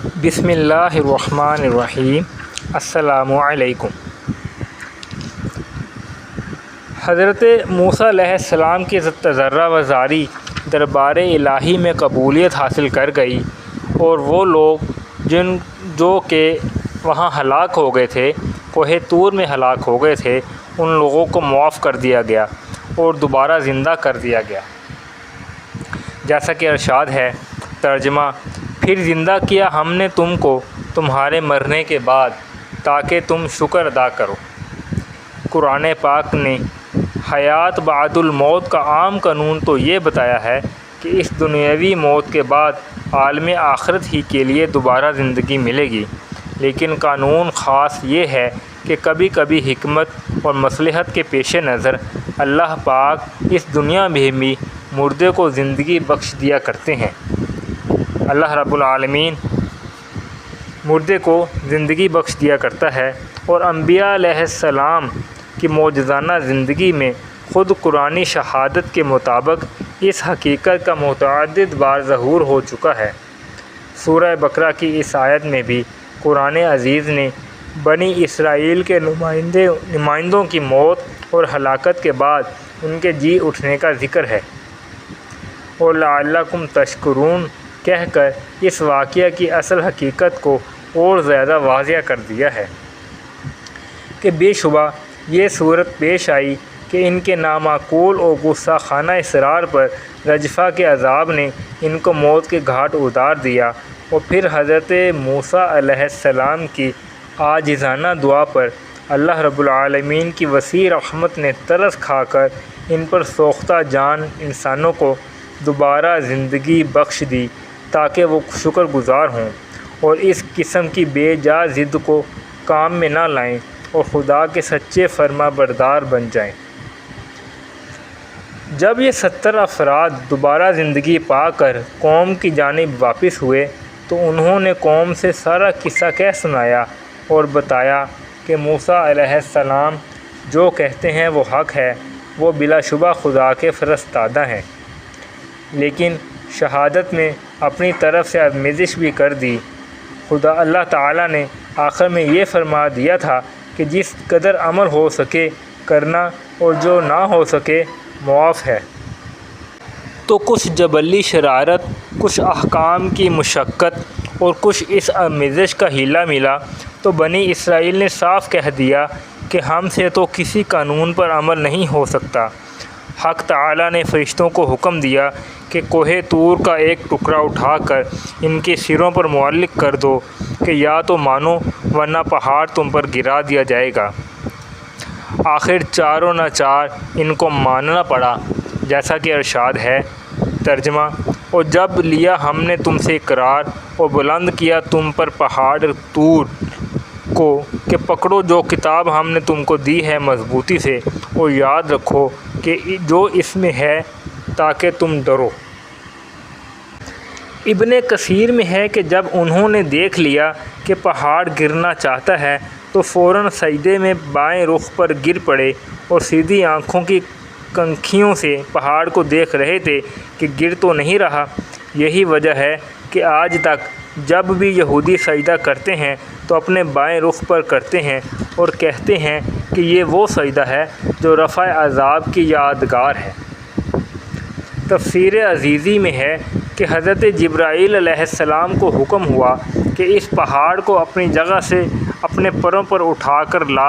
بسم اللہ الرحمن الرحیم۔ السلام علیکم۔ حضرت موسیٰ علیہ السلام کی تضرع و زاری دربار الہی میں قبولیت حاصل کر گئی، اور وہ لوگ جو کہ وہاں ہلاک ہو گئے تھے، کوہ طور میں ہلاک ہو گئے تھے، ان لوگوں کو معاف کر دیا گیا اور دوبارہ زندہ کر دیا گیا، جیسا کہ ارشاد ہے۔ ترجمہ: پھر زندہ کیا ہم نے تم کو تمہارے مرنے کے بعد تاکہ تم شکر ادا کرو۔ قرآن پاک نے حیات بعد الموت کا عام قانون تو یہ بتایا ہے کہ اس دنیاوی موت کے بعد عالم آخرت ہی کے لیے دوبارہ زندگی ملے گی، لیکن قانون خاص یہ ہے کہ کبھی کبھی حکمت اور مصلحت کے پیش نظر اللہ پاک اس دنیا میں بھی مردے کو زندگی بخش دیا کرتے ہیں۔ اللہ رب العالمین مردے کو زندگی بخش دیا کرتا ہے، اور انبیاء علیہ السلام کی معجزانہ زندگی میں خود قرآنی شہادت کے مطابق اس حقیقت کا متعدد بار ظہور ہو چکا ہے۔ سورہ بقرہ کی اس آیت میں بھی قرآن عزیز نے بنی اسرائیل کے نمائندوں کی موت اور ہلاکت کے بعد ان کے جی اٹھنے کا ذکر ہے، اور لعلکم تشکرون کہہ کر اس واقعہ کی اصل حقیقت کو اور زیادہ واضح کر دیا ہے کہ بے شبہ یہ صورت پیش آئی کہ ان کے نامعقول اور غصہ خانہ اصرار پر رجفہ کے عذاب نے ان کو موت کے گھاٹ اتار دیا، اور پھر حضرت موسیٰ علیہ السلام کی عاجزانہ دعا پر اللہ رب العالمین کی وسیع رحمت نے ترس کھا کر ان پر سوختہ جان انسانوں کو دوبارہ زندگی بخش دی تاکہ وہ شکر گزار ہوں اور اس قسم کی بے جا ضد کو کام میں نہ لائیں اور خدا کے سچے فرما بردار بن جائیں۔ جب یہ 70 افراد دوبارہ زندگی پا کر قوم کی جانب واپس ہوئے تو انہوں نے قوم سے سارا قصہ کہہ سنایا اور بتایا کہ موسیٰ علیہ السلام جو کہتے ہیں وہ حق ہے، وہ بلا شبہ خدا کے فرستادہ ہیں، لیکن شہادت میں اپنی طرف سے آمیزش بھی کر دی۔ اللہ تعالیٰ نے آخر میں یہ فرما دیا تھا کہ جس قدر عمل ہو سکے کرنا، اور جو نہ ہو سکے معاف ہے۔ تو کچھ جبلی شرارت، کچھ احکام کی مشقت اور کچھ اس آمیزش کا ہیلا ملا، تو بنی اسرائیل نے صاف کہہ دیا کہ ہم سے تو کسی قانون پر عمل نہیں ہو سکتا۔ حق تعالیٰ نے فرشتوں کو حکم دیا کہ کوہ طور کا ایک ٹکڑا اٹھا کر ان کے سروں پر معلق کر دو کہ یا تو مانو ورنہ پہاڑ تم پر گرا دیا جائے گا۔ آخر چاروں ناچار ان کو ماننا پڑا، جیسا کہ ارشاد ہے۔ ترجمہ: اور جب لیا ہم نے تم سے اقرار اور بلند کیا تم پر پہاڑ طور کو کہ پکڑو جو کتاب ہم نے تم کو دی ہے مضبوطی سے، اور یاد رکھو کہ جو اس میں ہے تاکہ تم ڈرو۔ ابن کثیر میں ہے کہ جب انہوں نے دیکھ لیا کہ پہاڑ گرنا چاہتا ہے تو فوراً سجدے میں بائیں رخ پر گر پڑے اور سیدھی آنکھوں کی کنکھیوں سے پہاڑ کو دیکھ رہے تھے کہ گر تو نہیں رہا۔ یہی وجہ ہے کہ آج تک جب بھی یہودی سجدہ کرتے ہیں تو اپنے بائیں رخ پر کرتے ہیں اور کہتے ہیں کہ یہ وہ سجدہ ہے جو رفع عذاب کی یادگار ہے۔ تفسیر عزیزی میں ہے کہ حضرت جبرائیل علیہ السلام کو حکم ہوا کہ اس پہاڑ کو اپنی جگہ سے اپنے پروں پر اٹھا کر لا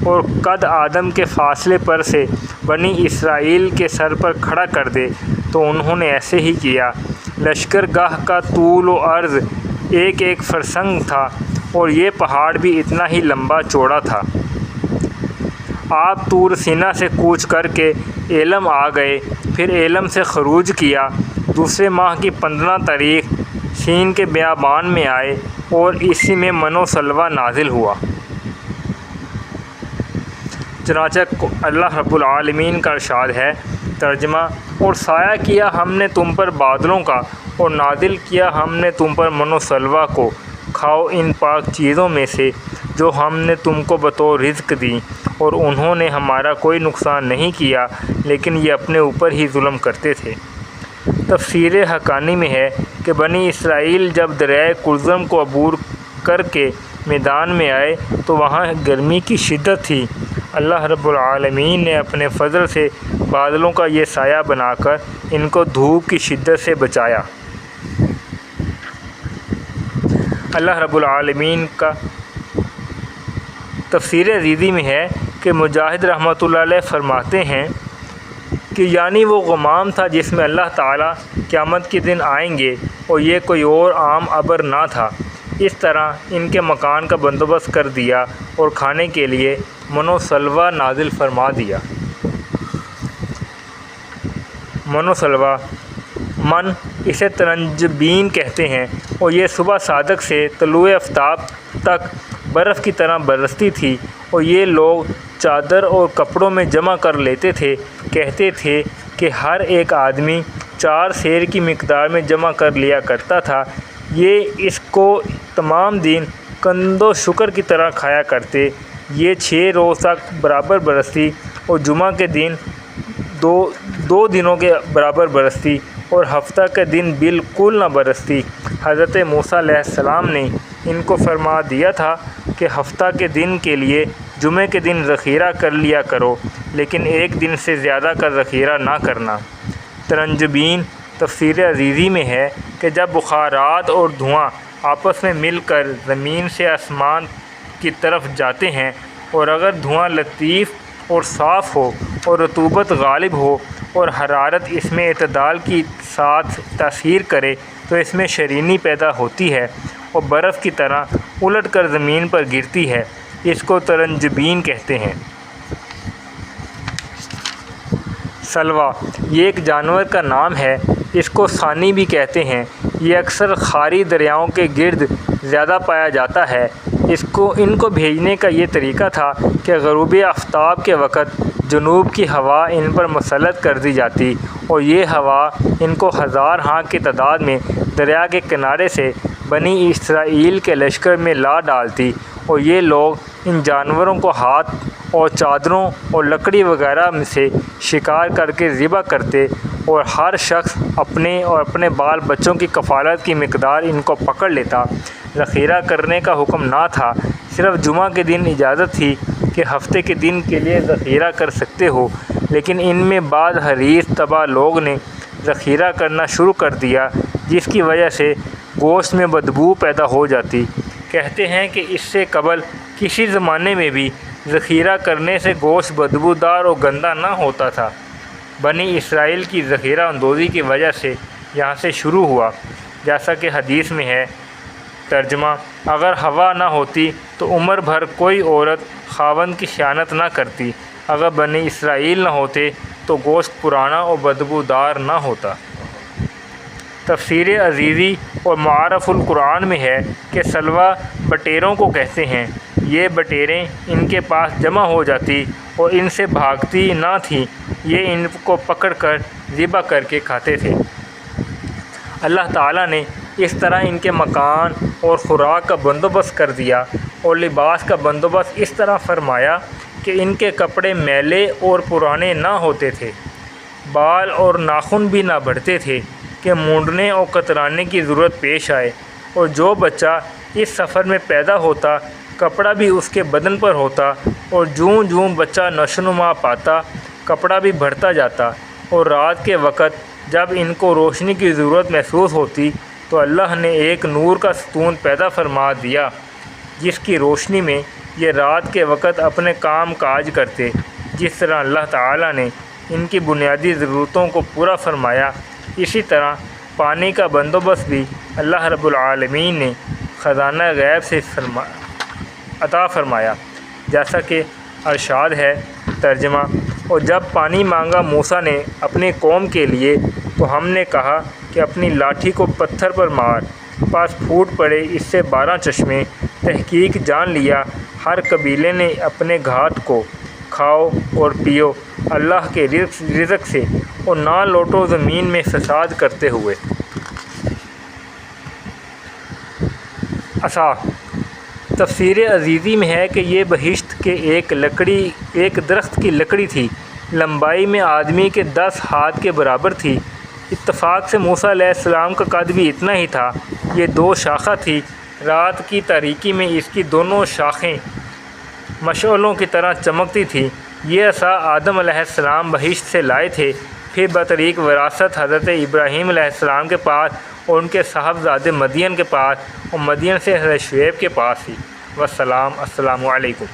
اور قد آدم کے فاصلے پر سے بنی اسرائیل کے سر پر کھڑا کر دے، تو انہوں نے ایسے ہی کیا۔ لشکر گاہ کا طول و عرض ایک فرسنگ تھا، اور یہ پہاڑ بھی اتنا ہی لمبا چوڑا تھا۔ آپ طور سینا سے کوچ کر کے ایلم آ گئے، پھر ایلم سے خروج کیا، دوسرے ماہ کی 15 تاریخ سین کے بیابان میں آئے، اور اسی میں من و سلوہ نازل ہوا۔ چنانچہ اللہ رب العالمین کا ارشاد ہے۔ ترجمہ: اور سایہ کیا ہم نے تم پر بادلوں کا، اور نازل کیا ہم نے تم پر من و سلوہ کو، کھاؤ ان پاک چیزوں میں سے جو ہم نے تم کو بطور رزق دی، اور انہوں نے ہمارا کوئی نقصان نہیں کیا لیکن یہ اپنے اوپر ہی ظلم کرتے تھے۔ تفسیر حقانی میں ہے کہ بنی اسرائیل جب دریائے کلزم کو عبور کر کے میدان میں آئے تو وہاں گرمی کی شدت تھی۔ اللہ رب العالمین نے اپنے فضل سے بادلوں کا یہ سایہ بنا کر ان کو دھوپ کی شدت سے بچایا۔ اللہ رب العالمین کا تفسیر عزیزی میں ہے کہ مجاہد رحمۃ اللہ علیہ فرماتے ہیں کہ یعنی وہ غمام تھا جس میں اللہ تعالیٰ قیامت کے دن آئیں گے، اور یہ کوئی اور عام ابر نہ تھا۔ اس طرح ان کے مکان کا بندوبست کر دیا اور کھانے کے لیے من و سلوہ نازل فرما دیا۔ من و سلوہ، من اسے ترنجبین کہتے ہیں، اور یہ صبح صادق سے طلوع آفتاب تک برف کی طرح برستی تھی، اور یہ لوگ چادر اور کپڑوں میں جمع کر لیتے تھے۔ کہتے تھے کہ ہر ایک آدمی 4 سیر کی مقدار میں جمع کر لیا کرتا تھا۔ یہ اس کو تمام دن قند و شکر کی طرح کھایا کرتے۔ یہ 6 روز تک برابر برستی اور جمعہ کے دن دو دنوں کے برابر برستی اور ہفتہ کے دن بالکل نہ برستی۔ حضرت موسیٰ علیہ السلام نے ان کو فرما دیا تھا کہ ہفتہ کے دن کے لیے جمعے کے دن ذخیرہ کر لیا کرو، لیکن ایک دن سے زیادہ کا ذخیرہ نہ کرنا۔ ترنجبین تفسیر عزیزی میں ہے کہ جب بخارات اور دھواں آپس میں مل کر زمین سے آسمان کی طرف جاتے ہیں، اور اگر دھواں لطیف اور صاف ہو اور رطوبت غالب ہو اور حرارت اس میں اعتدال کی ساتھ تاثیر کرے تو اس میں شرینی پیدا ہوتی ہے اور برف کی طرح الٹ کر زمین پر گرتی ہے۔ اس کو ترنجبین کہتے ہیں۔ سلوہ یہ ایک جانور کا نام ہے، اس کو ثانی بھی کہتے ہیں۔ یہ اکثر خاری دریاؤں کے گرد زیادہ پایا جاتا ہے۔ ان کو بھیجنے کا یہ طریقہ تھا کہ غروب آفتاب کے وقت جنوب کی ہوا ان پر مسلط کر دی جاتی، اور یہ ہوا ان کو 1000 ہانک کی تعداد میں دریا کے کنارے سے بنی اسرائیل کے لشکر میں لا ڈالتی، اور یہ لوگ ان جانوروں کو ہاتھ اور چادروں اور لکڑی وغیرہ میں سے شکار کر کے ذبح کرتے، اور ہر شخص اپنے اور اپنے بال بچوں کی کفالت کی مقدار ان کو پکڑ لیتا۔ ذخیرہ کرنے کا حکم نہ تھا، صرف جمعہ کے دن اجازت تھی کہ ہفتے کے دن کے لیے ذخیرہ کر سکتے ہو، لیکن ان میں بعض حریص طبع لوگ نے ذخیرہ کرنا شروع کر دیا، جس کی وجہ سے گوشت میں بدبو پیدا ہو جاتی۔ کہتے ہیں کہ اس سے قبل کسی زمانے میں بھی ذخیرہ کرنے سے گوشت بدبودار اور گندا نہ ہوتا تھا۔ بنی اسرائیل کی ذخیرہ اندوزی کی وجہ سے یہاں سے شروع ہوا، جیسا کہ حدیث میں ہے۔ ترجمہ: اگر ہوا نہ ہوتی تو عمر بھر کوئی عورت خاوند کی خیانت نہ کرتی۔ اگر بنی اسرائیل نہ ہوتے تو گوشت پرانا اور بدبودار نہ ہوتا۔ تفسیر عزیزی اور معارف القرآن میں ہے کہ سلوہ بٹیروں کو کہتے ہیں۔ یہ بٹیریں ان کے پاس جمع ہو جاتی اور ان سے بھاگتی نہ تھیں، یہ ان کو پکڑ کر ذبح کر کے کھاتے تھے۔ اللہ تعالیٰ نے اس طرح ان کے مکان اور خوراک کا بندوبست کر دیا، اور لباس کا بندوبست اس طرح فرمایا کہ ان کے کپڑے میلے اور پرانے نہ ہوتے تھے، بال اور ناخن بھی نہ بڑھتے تھے کہ مونڈنے اور کترانے کی ضرورت پیش آئے، اور جو بچہ اس سفر میں پیدا ہوتا کپڑا بھی اس کے بدن پر ہوتا، اور جوں جوں بچہ نشو و نما پاتا کپڑا بھی بڑھتا جاتا، اور رات کے وقت جب ان کو روشنی کی ضرورت محسوس ہوتی تو اللہ نے ایک نور کا ستون پیدا فرما دیا، جس کی روشنی میں یہ رات کے وقت اپنے کام کاج کرتے۔ جس طرح اللہ تعالیٰ نے ان کی بنیادی ضرورتوں کو پورا فرمایا، اسی طرح پانی کا بندوبست بھی اللہ رب العالمین نے خزانہ غیب سے عطا فرمایا، جیسا کہ ارشاد ہے۔ ترجمہ: اور جب پانی مانگا موسیٰ نے اپنی قوم کے لیے تو ہم نے کہا کہ اپنی لاٹھی کو پتھر پر مار، پاس پھوٹ پڑے اس سے 12 چشمے۔ تحقیق جان لیا ہر قبیلے نے اپنے گھات کو، کھاؤ اور پیو اللہ کے رزق سے، اور نہ لوٹو زمین میں فساد کرتے ہوئے۔ عصا تفسیر عزیزی میں ہے کہ یہ بہشت کے ایک درخت کی لکڑی تھی، لمبائی میں آدمی کے 10 ہاتھ کے برابر تھی، اتفاق سے موسیٰ علیہ السلام کا قد بھی اتنا ہی تھا۔ یہ 2 شاخیں تھی، رات کی تاریکی میں اس کی دونوں شاخیں مشعلوں کی طرح چمکتی تھیں۔ یہ عصا آدم علیہ السلام بہشت سے لائے تھے، پھر بطریق وراثت حضرت ابراہیم علیہ السلام کے پاس اور ان کے صاحبزادے مدین کے پاس، اور مدین سے حضرت شعیب کے پاس ہی۔ والسلام، السلام علیکم۔